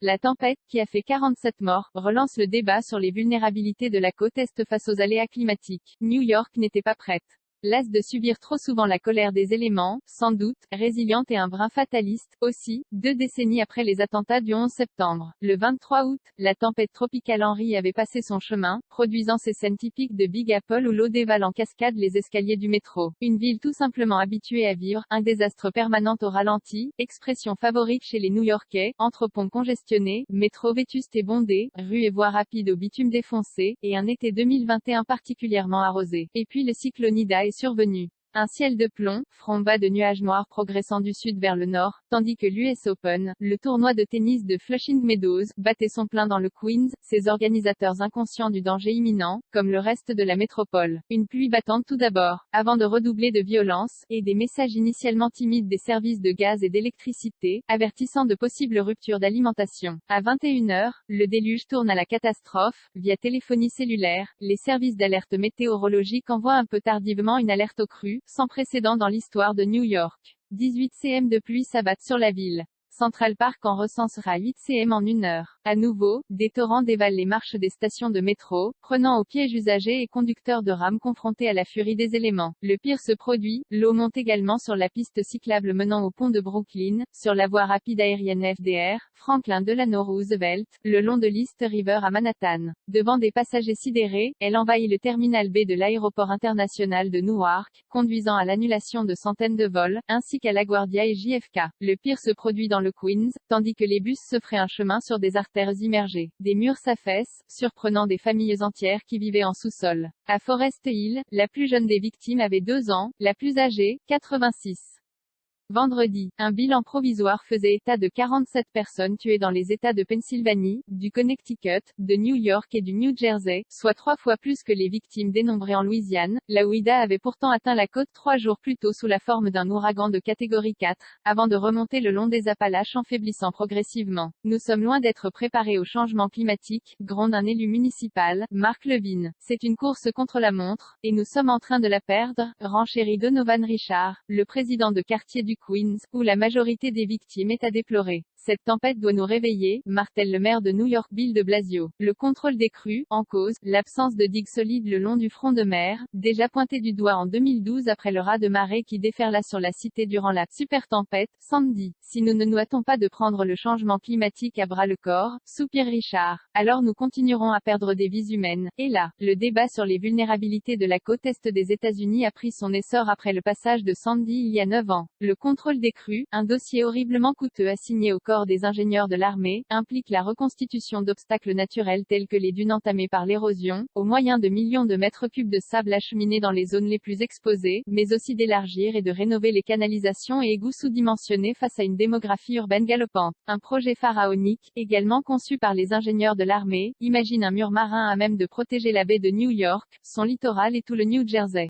La tempête, qui a fait 47 morts, relance le débat sur les vulnérabilités de la côte Est face aux aléas climatiques. New York n'était pas prête. Lasse de subir trop souvent la colère des éléments, sans doute, résiliente et un brin fataliste, aussi, 2 décennies après les attentats du 11 septembre. Le 23 août, la tempête tropicale Henri avait passé son chemin, produisant ces scènes typiques de Big Apple où l'eau dévale en cascade les escaliers du métro. Une ville tout simplement habituée à vivre, un désastre permanent au ralenti, expression favorite chez les New-Yorkais, entrepont congestionné, métro vétuste et bondé, rues et voies rapides au bitume défoncé, et un été 2021 particulièrement arrosé. Et puis le cyclone Ida est survenu. Un ciel de plomb, front bas de nuages noirs progressant du sud vers le nord, tandis que l'US Open, le tournoi de tennis de Flushing Meadows, battait son plein dans le Queens, ses organisateurs inconscients du danger imminent, comme le reste de la métropole. Une pluie battante tout d'abord, avant de redoubler de violence, et des messages initialement timides des services de gaz et d'électricité, avertissant de possibles ruptures d'alimentation. À 21h, le déluge tourne à la catastrophe, via téléphonie cellulaire, les services d'alerte météorologique envoient un peu tardivement une alerte aux crues, sans précédent dans l'histoire de New York. 18 cm de pluie s'abattent sur la ville. Central Park en recensera 8 cm en 1 heure. À nouveau, des torrents dévalent les marches des stations de métro, prenant au piège usagers et conducteurs de rames confrontés à la furie des éléments. Le pire se produit, l'eau monte également sur la piste cyclable menant au pont de Brooklyn, sur la voie rapide aérienne FDR, Franklin Delano Roosevelt, le long de l'East River à Manhattan. Devant des passagers sidérés, elle envahit le terminal B de l'aéroport international de Newark, conduisant à l'annulation de centaines de vols, ainsi qu'à LaGuardia et JFK. Le pire se produit dans le Queens, tandis que les bus se feraient un chemin sur des artères immergées. Des murs s'affaissent, surprenant des familles entières qui vivaient en sous-sol. À Forest Hill, la plus jeune des victimes avait 2 ans, la plus âgée, 86. Vendredi, un bilan provisoire faisait état de 47 personnes tuées dans les États de Pennsylvanie, du Connecticut, de New York et du New Jersey, soit 3 fois plus que les victimes dénombrées en Louisiane, là où Ida avait pourtant atteint la côte 3 jours plus tôt sous la forme d'un ouragan de catégorie 4, avant de remonter le long des Appalaches en faiblissant progressivement. Nous sommes loin d'être préparés au changement climatique, gronde un élu municipal, Mark Levin. C'est une course contre la montre, et nous sommes en train de la perdre, renchérit Donovan Richard, le président de quartier du Queens, où la majorité des victimes est à déplorer. Cette tempête doit nous réveiller, martèle le maire de New York Bill de Blasio. Le contrôle des crues, en cause, l'absence de digues solides le long du front de mer, déjà pointé du doigt en 2012 après le raz de marée qui déferla sur la cité durant la super tempête, Sandy. Si nous ne nous hâtons pas de prendre le changement climatique à bras le corps, soupire Richard, alors nous continuerons à perdre des vies humaines. Et là, le débat sur les vulnérabilités de la côte est des États-Unis a pris son essor après le passage de Sandy il y a 9 ans. Le contrôle des crues, un dossier horriblement coûteux assigné au corps des ingénieurs de l'armée, implique la reconstitution d'obstacles naturels tels que les dunes entamées par l'érosion, au moyen de millions de mètres cubes de sable acheminés dans les zones les plus exposées, mais aussi d'élargir et de rénover les canalisations et égouts sous-dimensionnés face à une démographie urbaine galopante. Un projet pharaonique, également conçu par les ingénieurs de l'armée, imagine un mur marin à même de protéger la baie de New York, son littoral et tout le New Jersey.